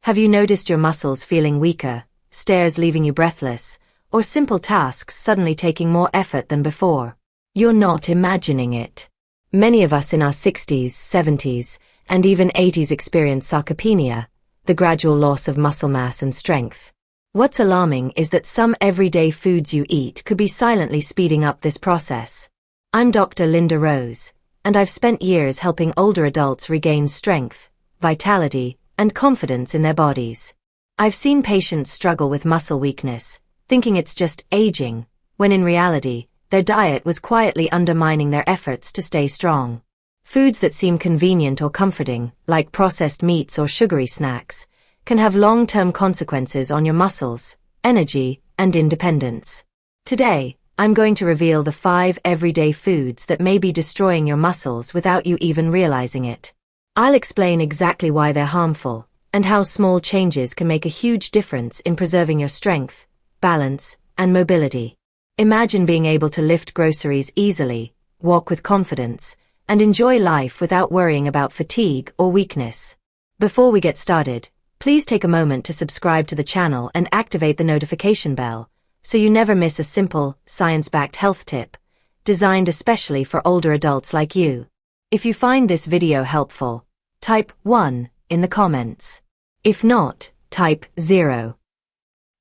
Have you noticed your muscles feeling weaker, stairs leaving you breathless, or simple tasks suddenly taking more effort than before? You're not imagining it. Many of us in our 60s, 70s, and even 80s experience sarcopenia, the gradual loss of muscle mass and strength. What's alarming is that some everyday foods you eat could be silently speeding up this process. I'm Dr. Linda Rose, and I've spent years helping older adults regain strength, vitality, and confidence in their bodies. I've seen patients struggle with muscle weakness, thinking it's just aging, when in reality, their diet was quietly undermining their efforts to stay strong. Foods that seem convenient or comforting, like processed meats or sugary snacks, can have long-term consequences on your muscles, energy, and independence. Today, I'm going to reveal the 5 everyday foods that may be destroying your muscles without you even realizing it. I'll explain exactly why they're harmful, and how small changes can make a huge difference in preserving your strength, balance, and mobility. Imagine being able to lift groceries easily, walk with confidence, and enjoy life without worrying about fatigue or weakness. Before we get started, please take a moment to subscribe to the channel and activate the notification bell, so you never miss a simple, science-backed health tip, designed especially for older adults like you. If you find this video helpful, type 1 in the comments. If not, type 0.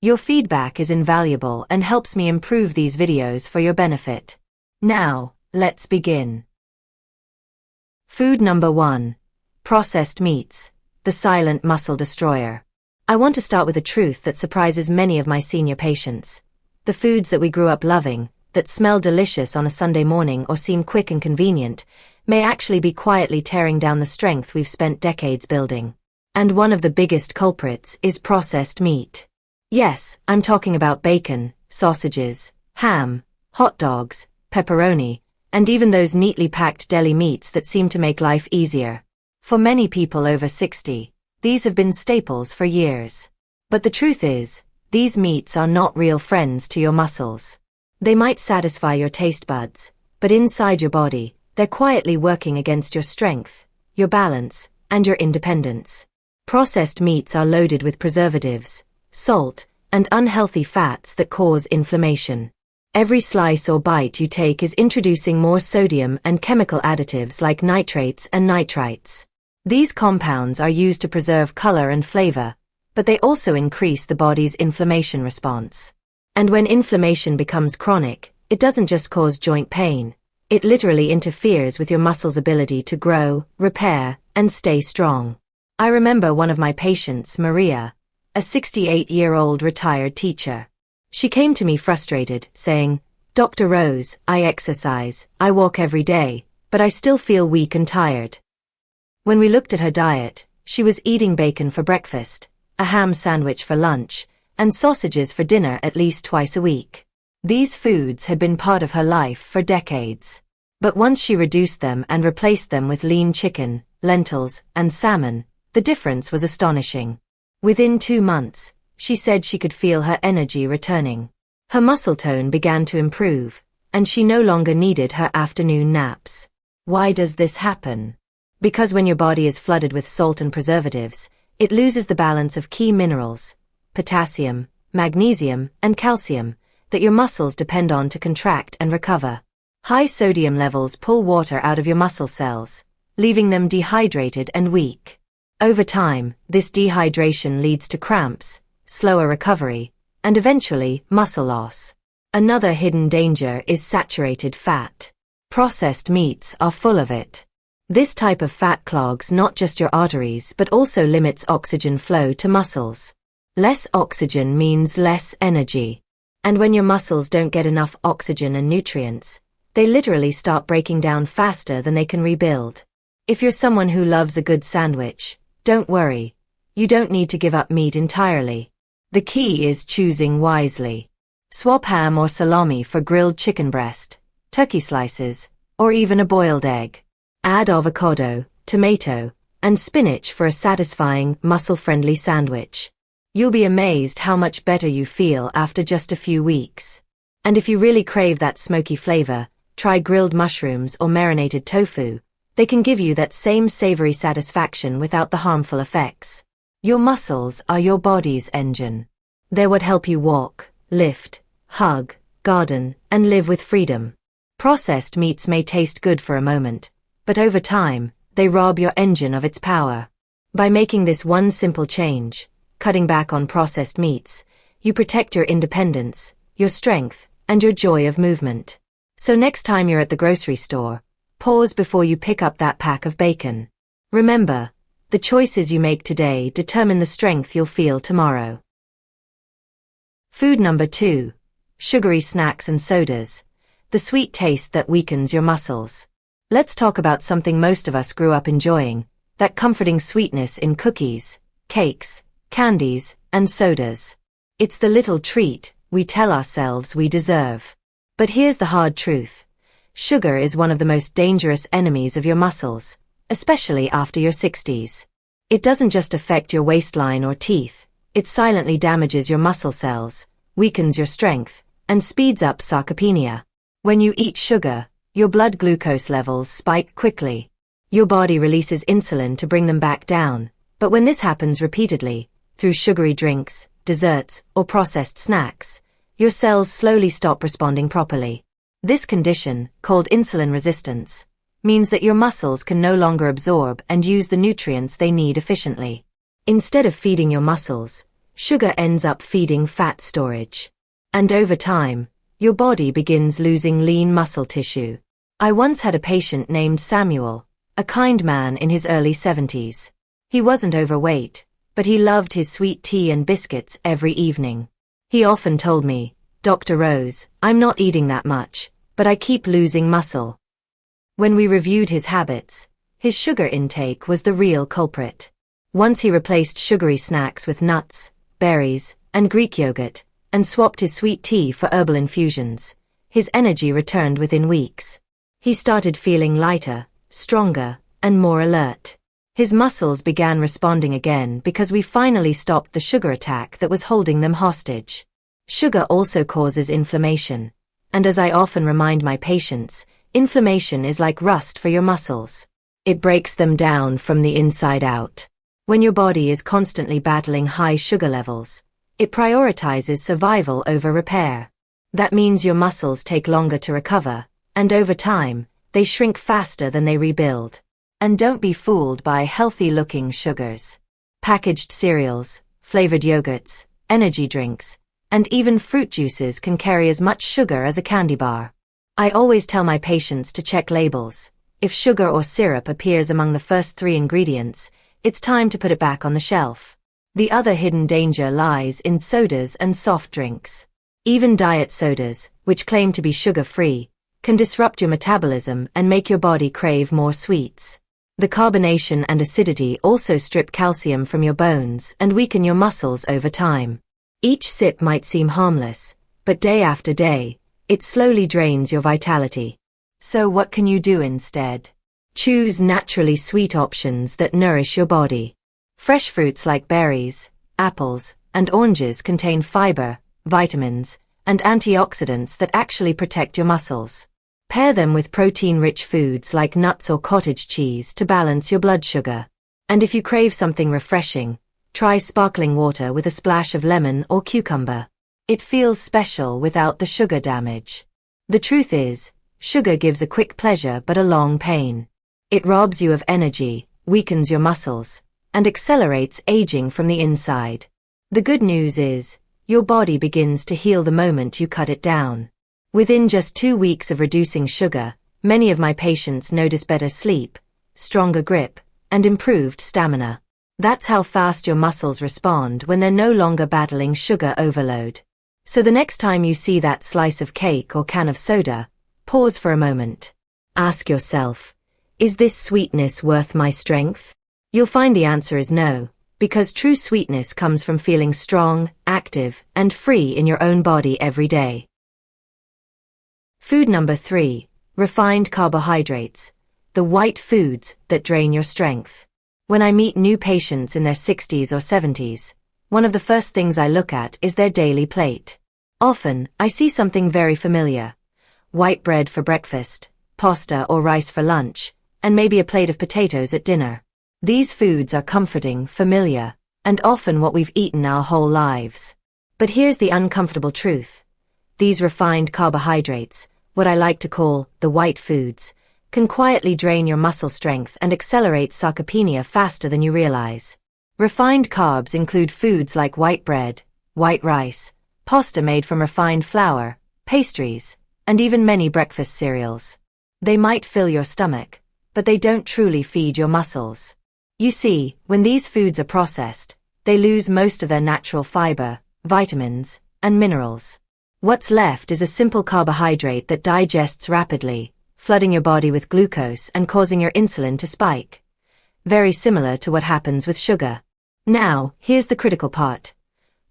Your feedback is invaluable and helps me improve these videos for your benefit. Now, let's begin. Food number 1. Processed meats, the silent muscle destroyer. I want to start with a truth that surprises many of my senior patients. The foods that we grew up loving, that smell delicious on a Sunday morning or seem quick and convenient, may actually be quietly tearing down the strength we've spent decades building. And one of the biggest culprits is processed meat. Yes, I'm talking about bacon, sausages, ham, hot dogs, pepperoni, and even those neatly packed deli meats that seem to make life easier. For many people over 60, these have been staples for years. But the truth is, these meats are not real friends to your muscles. They might satisfy your taste buds, but inside your body, they're quietly working against your strength, your balance, and your independence. Processed meats are loaded with preservatives, salt, and unhealthy fats that cause inflammation. Every slice or bite you take is introducing more sodium and chemical additives like nitrates and nitrites. These compounds are used to preserve color and flavor, but they also increase the body's inflammation response. And when inflammation becomes chronic, it doesn't just cause joint pain. It literally interferes with your muscles' ability to grow, repair, and stay strong. I remember one of my patients, Maria, a 68-year-old retired teacher. She came to me frustrated, saying, "Dr. Rose, I exercise, I walk every day, but I still feel weak and tired." When we looked at her diet, she was eating bacon for breakfast, a ham sandwich for lunch, and sausages for dinner at least twice a week. These foods had been part of her life for decades. But once she reduced them and replaced them with lean chicken, lentils, and salmon, the difference was astonishing. Within 2 months, she said she could feel her energy returning. Her muscle tone began to improve, and she no longer needed her afternoon naps. Why does this happen? Because when your body is flooded with salt and preservatives, it loses the balance of key minerals, potassium, magnesium, and calcium, that your muscles depend on to contract and recover. High sodium levels pull water out of your muscle cells, leaving them dehydrated and weak. Over time, this dehydration leads to cramps, slower recovery, and eventually muscle loss. Another hidden danger is saturated fat. Processed meats are full of it. This type of fat clogs not just your arteries but also limits oxygen flow to muscles. Less oxygen means less energy. And when your muscles don't get enough oxygen and nutrients, they literally start breaking down faster than they can rebuild. If you're someone who loves a good sandwich, don't worry. You don't need to give up meat entirely. The key is choosing wisely. Swap ham or salami for grilled chicken breast, turkey slices, or even a boiled egg. Add avocado, tomato, and spinach for a satisfying, muscle-friendly sandwich. You'll be amazed how much better you feel after just a few weeks. And if you really crave that smoky flavor, try grilled mushrooms or marinated tofu. They can give you that same savory satisfaction without the harmful effects. Your muscles are your body's engine. They're what help you walk, lift, hug, garden, and live with freedom. Processed meats may taste good for a moment, but over time, they rob your engine of its power. By making this one simple change, cutting back on processed meats, you protect your independence, your strength, and your joy of movement. So next time you're at the grocery store, pause before you pick up that pack of bacon. Remember, the choices you make today determine the strength you'll feel tomorrow. Food number 2. Sugary snacks and sodas. The sweet taste that weakens your muscles. Let's talk about something most of us grew up enjoying, that comforting sweetness in cookies, cakes, candies, and sodas. It's the little treat we tell ourselves we deserve. But here's the hard truth. Sugar is one of the most dangerous enemies of your muscles, especially after your 60s. It doesn't just affect your waistline or teeth, it silently damages your muscle cells, weakens your strength, and speeds up sarcopenia. When you eat sugar, your blood glucose levels spike quickly. Your body releases insulin to bring them back down, but when this happens repeatedly, through sugary drinks, desserts, or processed snacks, your cells slowly stop responding properly. This condition, called insulin resistance, means that your muscles can no longer absorb and use the nutrients they need efficiently. Instead of feeding your muscles, sugar ends up feeding fat storage. And over time, your body begins losing lean muscle tissue. I once had a patient named Samuel, a kind man in his early 70s. He wasn't overweight, but he loved his sweet tea and biscuits every evening. He often told me, "Dr. Rose, I'm not eating that much, but I keep losing muscle." When we reviewed his habits, his sugar intake was the real culprit. Once he replaced sugary snacks with nuts, berries, and Greek yogurt, and swapped his sweet tea for herbal infusions, his energy returned within weeks. He started feeling lighter, stronger, and more alert. His muscles began responding again because we finally stopped the sugar attack that was holding them hostage. Sugar also causes inflammation, and as I often remind my patients, inflammation is like rust for your muscles. It breaks them down from the inside out. When your body is constantly battling high sugar levels, it prioritizes survival over repair. That means your muscles take longer to recover, and over time, they shrink faster than they rebuild. And don't be fooled by healthy-looking sugars. Packaged cereals, flavored yogurts, energy drinks, and even fruit juices can carry as much sugar as a candy bar. I always tell my patients to check labels. If sugar or syrup appears among the first 3 ingredients, it's time to put it back on the shelf. The other hidden danger lies in sodas and soft drinks. Even diet sodas, which claim to be sugar-free, can disrupt your metabolism and make your body crave more sweets. The carbonation and acidity also strip calcium from your bones and weaken your muscles over time. Each sip might seem harmless, but day after day, it slowly drains your vitality. So what can you do instead? Choose naturally sweet options that nourish your body. Fresh fruits like berries, apples, and oranges contain fiber, vitamins, and antioxidants that actually protect your muscles. Pair them with protein-rich foods like nuts or cottage cheese to balance your blood sugar. And if you crave something refreshing, try sparkling water with a splash of lemon or cucumber. It feels special without the sugar damage. The truth is, sugar gives a quick pleasure but a long pain. It robs you of energy, weakens your muscles, and accelerates aging from the inside. The good news is, your body begins to heal the moment you cut it down. Within just 2 weeks of reducing sugar, many of my patients notice better sleep, stronger grip, and improved stamina. That's how fast your muscles respond when they're no longer battling sugar overload. So the next time you see that slice of cake or can of soda, pause for a moment. Ask yourself, is this sweetness worth my strength? You'll find the answer is no, because true sweetness comes from feeling strong, active, and free in your own body every day. Food number 3, refined carbohydrates, the white foods that drain your strength. When I meet new patients in their 60s or 70s, one of the first things I look at is their daily plate. Often, I see something very familiar. White bread for breakfast, pasta or rice for lunch, and maybe a plate of potatoes at dinner. These foods are comforting, familiar, and often what we've eaten our whole lives. But here's the uncomfortable truth. These refined carbohydrates, what I like to call the white foods, can quietly drain your muscle strength and accelerate sarcopenia faster than you realize. Refined carbs include foods like white bread, white rice, pasta made from refined flour, pastries, and even many breakfast cereals. They might fill your stomach, but they don't truly feed your muscles. You see, when these foods are processed, they lose most of their natural fiber, vitamins, and minerals. What's left is a simple carbohydrate that digests rapidly, flooding your body with glucose and causing your insulin to spike. Very similar to what happens with sugar. Now, here's the critical part.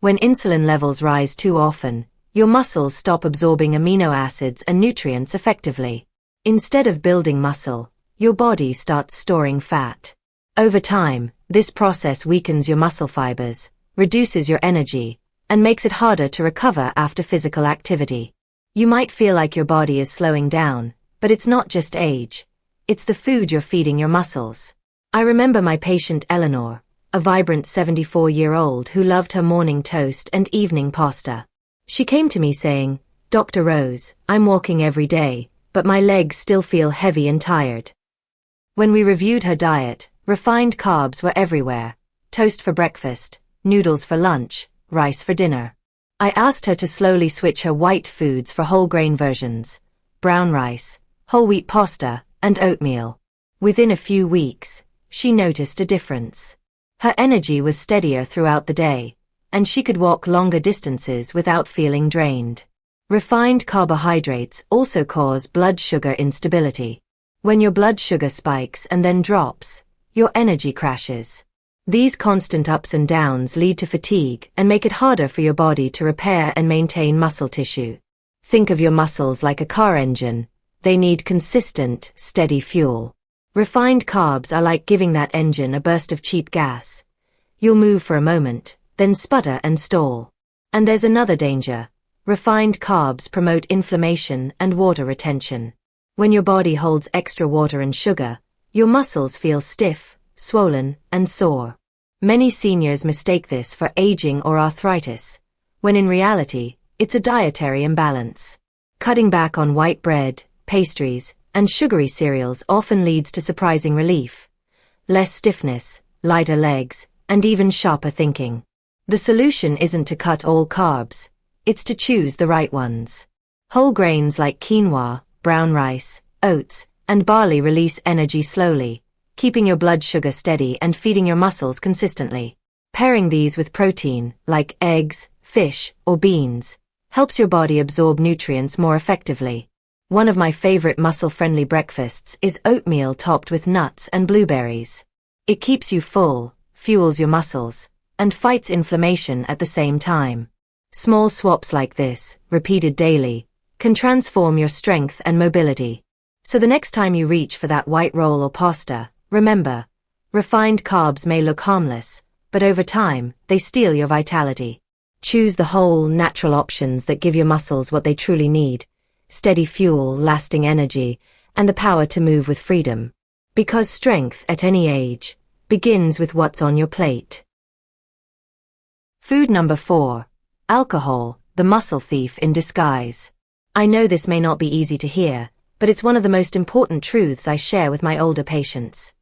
When insulin levels rise too often, your muscles stop absorbing amino acids and nutrients effectively. Instead of building muscle, your body starts storing fat. Over time, this process weakens your muscle fibers, reduces your energy, and makes it harder to recover after physical activity. You might feel like your body is slowing down, but it's not just age. It's the food you're feeding your muscles. I remember my patient Eleanor, a vibrant 74-year-old who loved her morning toast and evening pasta. She came to me saying, "Dr. Rose, I'm walking every day, but my legs still feel heavy and tired." When we reviewed her diet, refined carbs were everywhere. Toast for breakfast, noodles for lunch, rice for dinner. I asked her to slowly switch her white foods for whole grain versions, brown rice, whole wheat pasta, and oatmeal. Within a few weeks, she noticed a difference. Her energy was steadier throughout the day, and she could walk longer distances without feeling drained. Refined carbohydrates also cause blood sugar instability. When your blood sugar spikes and then drops, your energy crashes. These constant ups and downs lead to fatigue and make it harder for your body to repair and maintain muscle tissue. Think of your muscles like a car engine. They need consistent, steady fuel. Refined carbs are like giving that engine a burst of cheap gas. You'll move for a moment, then sputter and stall. And there's another danger. Refined carbs promote inflammation and water retention. When your body holds extra water and sugar, your muscles feel stiff, swollen, and sore. Many seniors mistake this for aging or arthritis, when in reality, it's a dietary imbalance. Cutting back on white bread, pastries, and sugary cereals often leads to surprising relief. Less stiffness, lighter legs, and even sharper thinking. The solution isn't to cut all carbs, it's to choose the right ones. Whole grains like quinoa, brown rice, oats, and barley release energy slowly, keeping your blood sugar steady and feeding your muscles consistently. Pairing these with protein, like eggs, fish, or beans, helps your body absorb nutrients more effectively. One of my favorite muscle-friendly breakfasts is oatmeal topped with nuts and blueberries. It keeps you full, fuels your muscles, and fights inflammation at the same time. Small swaps like this, repeated daily, can transform your strength and mobility. So the next time you reach for that white roll or pasta, remember, refined carbs may look harmless, but over time, they steal your vitality. Choose the whole, natural options that give your muscles what they truly need: steady fuel, lasting energy, and the power to move with freedom. Because strength at any age begins with what's on your plate. Food number 4. Alcohol, the muscle thief in disguise. I know this may not be easy to hear, but it's one of the most important truths I share with my older patients.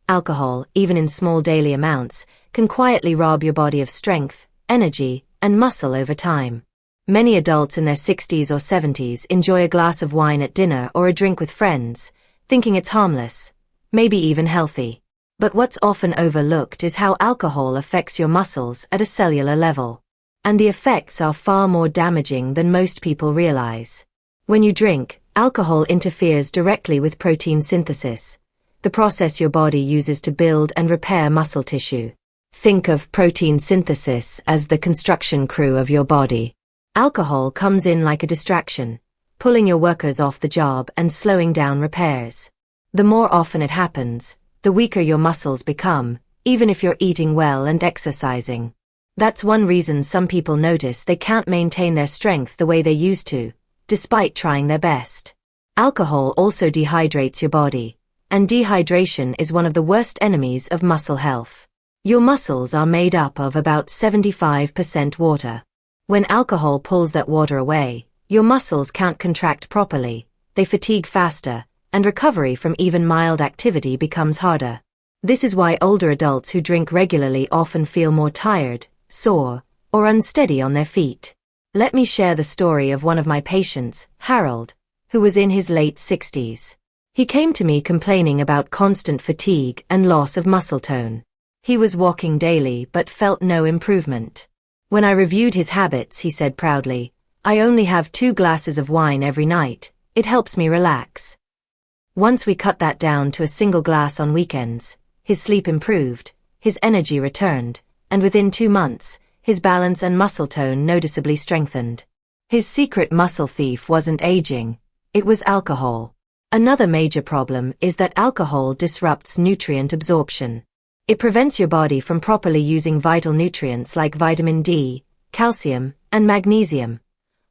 Alcohol, even in small daily amounts, can quietly rob your body of strength, energy, and muscle over time. Many adults in their 60s or 70s enjoy a glass of wine at dinner or a drink with friends, thinking it's harmless, maybe even healthy. But what's often overlooked is how alcohol affects your muscles at a cellular level. And the effects are far more damaging than most people realize. When you drink, alcohol interferes directly with protein synthesis, the process your body uses to build and repair muscle tissue. Think of protein synthesis as the construction crew of your body. Alcohol comes in like a distraction, pulling your workers off the job and slowing down repairs. The more often it happens, the weaker your muscles become, even if you're eating well and exercising. That's one reason some people notice they can't maintain their strength the way they used to, despite trying their best. Alcohol also dehydrates your body, and dehydration is one of the worst enemies of muscle health. Your muscles are made up of about 75% water. When alcohol pulls that water away, your muscles can't contract properly, they fatigue faster, and recovery from even mild activity becomes harder. This is why older adults who drink regularly often feel more tired, sore, or unsteady on their feet. Let me share the story of one of my patients, Harold, who was in his late 60s. He came to me complaining about constant fatigue and loss of muscle tone. He was walking daily but felt no improvement. When I reviewed his habits, he said proudly, "I only have 2 glasses of wine every night. It helps me relax." Once we cut that down to a single glass on weekends, his sleep improved, his energy returned, and within 2 months, his balance and muscle tone noticeably strengthened. His secret muscle thief wasn't aging, it was alcohol. Another major problem is that alcohol disrupts nutrient absorption. It prevents your body from properly using vital nutrients like vitamin D, calcium, and magnesium,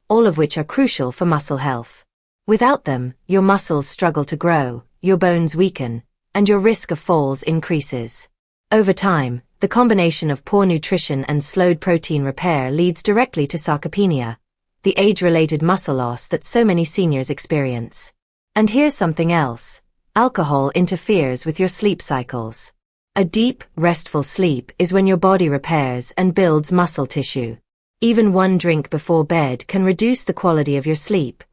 all of which are crucial for muscle health. Without them, your muscles struggle to grow, your bones weaken, and your risk of falls increases. Over time, the combination of poor nutrition and slowed protein repair leads directly to sarcopenia, the age-related muscle loss that so many seniors experience. And here's something else. Alcohol interferes with your sleep cycles. A deep, restful sleep is when your body repairs and builds muscle tissue. Even one drink before bed can reduce the quality of your sleep,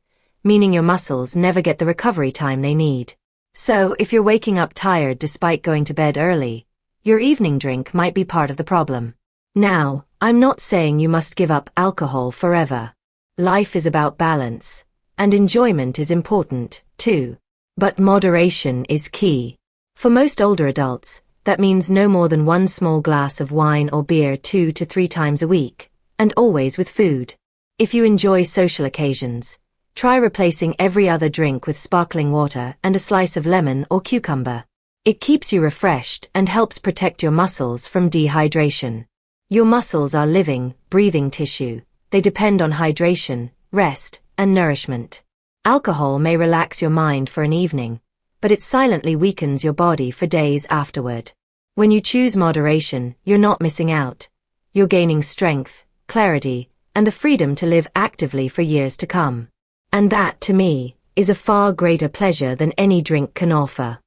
meaning your muscles never get the recovery time they need. So, if you're waking up tired despite going to bed early, your evening drink might be part of the problem. Now, I'm not saying you must give up alcohol forever. Life is about balance, and enjoyment is important, too. But moderation is key. For most older adults, that means no more than 1 small glass of wine or beer 2 to 3 times a week, and always with food. If you enjoy social occasions, try replacing every other drink with sparkling water and a slice of lemon or cucumber. It keeps you refreshed and helps protect your muscles from dehydration. Your muscles are living, breathing tissue. They depend on hydration, rest, and nourishment. Alcohol may relax your mind for an evening, but it silently weakens your body for days afterward. When you choose moderation, you're not missing out. You're gaining strength, clarity, and the freedom to live actively for years to come. And that, to me, is a far greater pleasure than any drink can offer.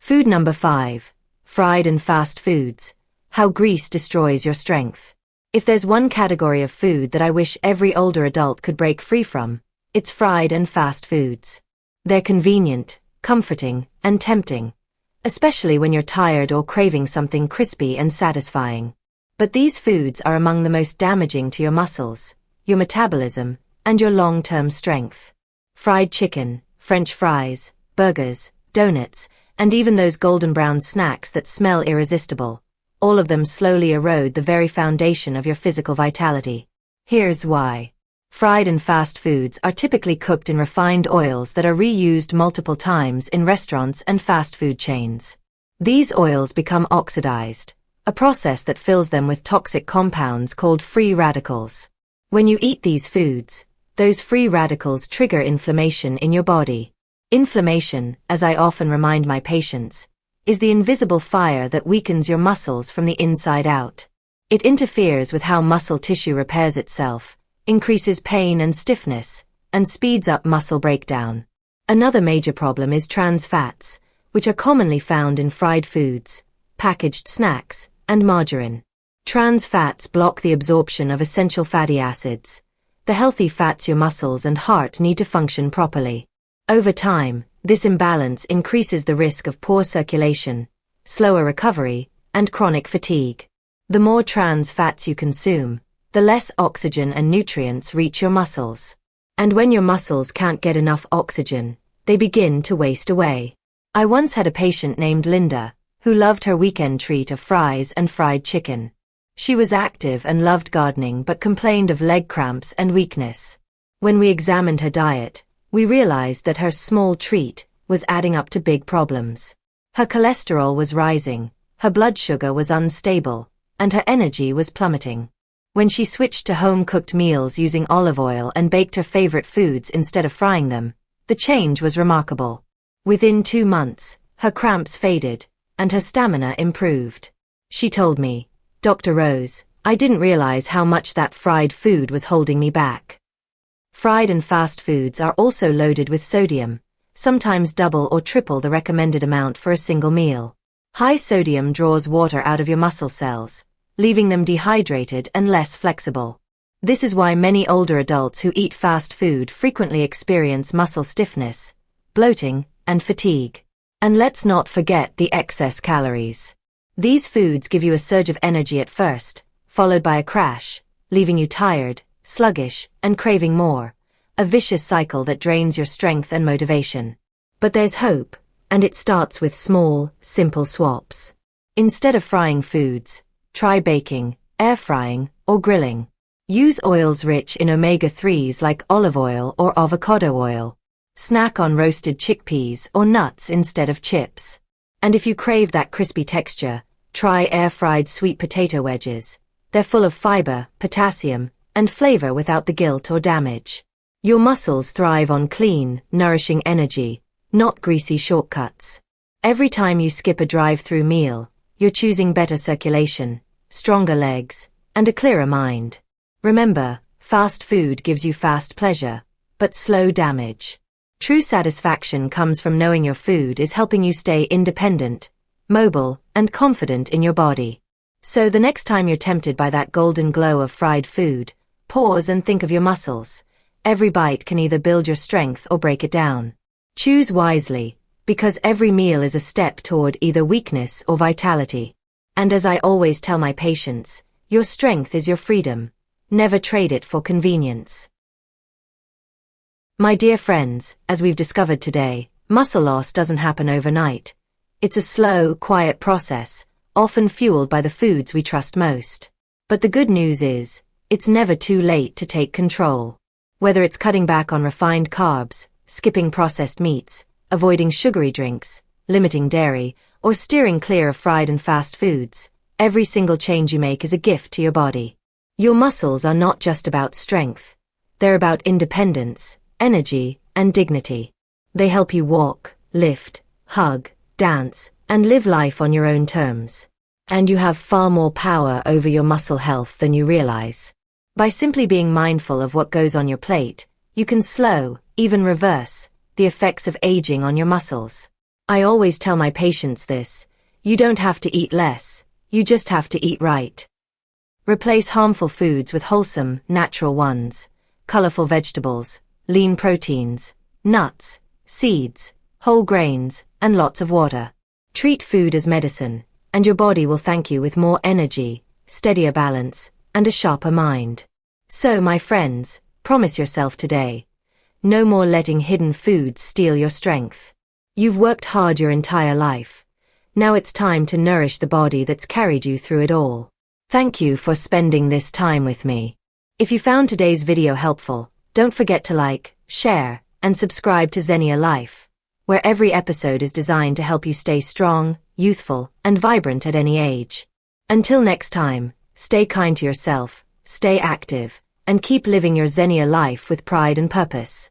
Food number 5. Fried and fast foods. How grease destroys your strength. If there's one category of food that I wish every older adult could break free from, it's fried and fast foods. They're convenient, comforting, and tempting, especially when you're tired or craving something crispy and satisfying. But these foods are among the most damaging to your muscles, your metabolism, and your long-term strength. Fried chicken, French fries, burgers, donuts, and even those golden brown snacks that smell irresistible, all of them slowly erode the very foundation of your physical vitality. Here's why. Fried and fast foods are typically cooked in refined oils that are reused multiple times in restaurants and fast food chains. These oils become oxidized, a process that fills them with toxic compounds called free radicals. When you eat these foods, those free radicals trigger inflammation in your body. Inflammation, as I often remind my patients, is the invisible fire that weakens your muscles from the inside out. It interferes with how muscle tissue repairs itself, increases pain and stiffness, and speeds up muscle breakdown. Another major problem is trans fats, which are commonly found in fried foods, packaged snacks, and margarine. Trans fats block the absorption of essential fatty acids, the healthy fats your muscles and heart need to function properly. Over time, this imbalance increases the risk of poor circulation, slower recovery, and chronic fatigue. The more trans fats you consume, the less oxygen and nutrients reach your muscles. And when your muscles can't get enough oxygen, they begin to waste away. I once had a patient named Linda, who loved her weekend treat of fries and fried chicken. She was active and loved gardening but complained of leg cramps and weakness. When we examined her diet, we realized that her small treat was adding up to big problems. Her cholesterol was rising, her blood sugar was unstable, and her energy was plummeting. When she switched to home-cooked meals using olive oil and baked her favorite foods instead of frying them, the change was remarkable. Within 2 months, her cramps faded, and her stamina improved. She told me, "Dr. Rose, I didn't realize how much that fried food was holding me back." Fried and fast foods are also loaded with sodium, sometimes double or triple the recommended amount for a single meal. High sodium draws water out of your muscle cells, leaving them dehydrated and less flexible. This is why many older adults who eat fast food frequently experience muscle stiffness, bloating, and fatigue. And let's not forget the excess calories. These foods give you a surge of energy at first, followed by a crash, leaving you tired, sluggish, and craving more, a vicious cycle that drains your strength and motivation. But there's hope, and it starts with small, simple swaps. Instead of frying foods, try baking, air frying, or grilling. Use oils rich in omega-3s like olive oil or avocado oil. Snack on roasted chickpeas or nuts instead of chips. And if you crave that crispy texture, try air-fried sweet potato wedges. They're full of fiber, potassium, and flavor without the guilt or damage. Your muscles thrive on clean, nourishing energy, not greasy shortcuts. Every time you skip a drive-through meal, you're choosing better circulation, stronger legs, and a clearer mind. Remember, fast food gives you fast pleasure, but slow damage. True satisfaction comes from knowing your food is helping you stay independent, mobile, and confident in your body. So the next time you're tempted by that golden glow of fried food, pause and think of your muscles. Every bite can either build your strength or break it down. Choose wisely, because every meal is a step toward either weakness or vitality. And as I always tell my patients, your strength is your freedom. Never trade it for convenience. My dear friends, as we've discovered today, muscle loss doesn't happen overnight. It's a slow, quiet process, often fueled by the foods we trust most. But the good news is, it's never too late to take control. Whether it's cutting back on refined carbs, skipping processed meats, avoiding sugary drinks, limiting dairy, or steering clear of fried and fast foods, every single change you make is a gift to your body. Your muscles are not just about strength. They're about independence, energy, and dignity. They help you walk, lift, hug, dance, and live life on your own terms. And you have far more power over your muscle health than you realize. By simply being mindful of what goes on your plate, you can slow, even reverse, the effects of aging on your muscles. I always tell my patients this: you don't have to eat less, you just have to eat right. Replace harmful foods with wholesome, natural ones, colorful vegetables, lean proteins, nuts, seeds, whole grains, and lots of water. Treat food as medicine, and your body will thank you with more energy, steadier balance, and a sharper mind. So, my friends, promise yourself today: no more letting hidden foods steal your strength. You've worked hard your entire life. Now it's time to nourish the body that's carried you through it all. Thank you for spending this time with me. If you found today's video helpful, don't forget to like, share, and subscribe to Zenior Life, where every episode is designed to help you stay strong, youthful, and vibrant at any age. Until next time, stay kind to yourself, stay active, and keep living your Zenior life with pride and purpose.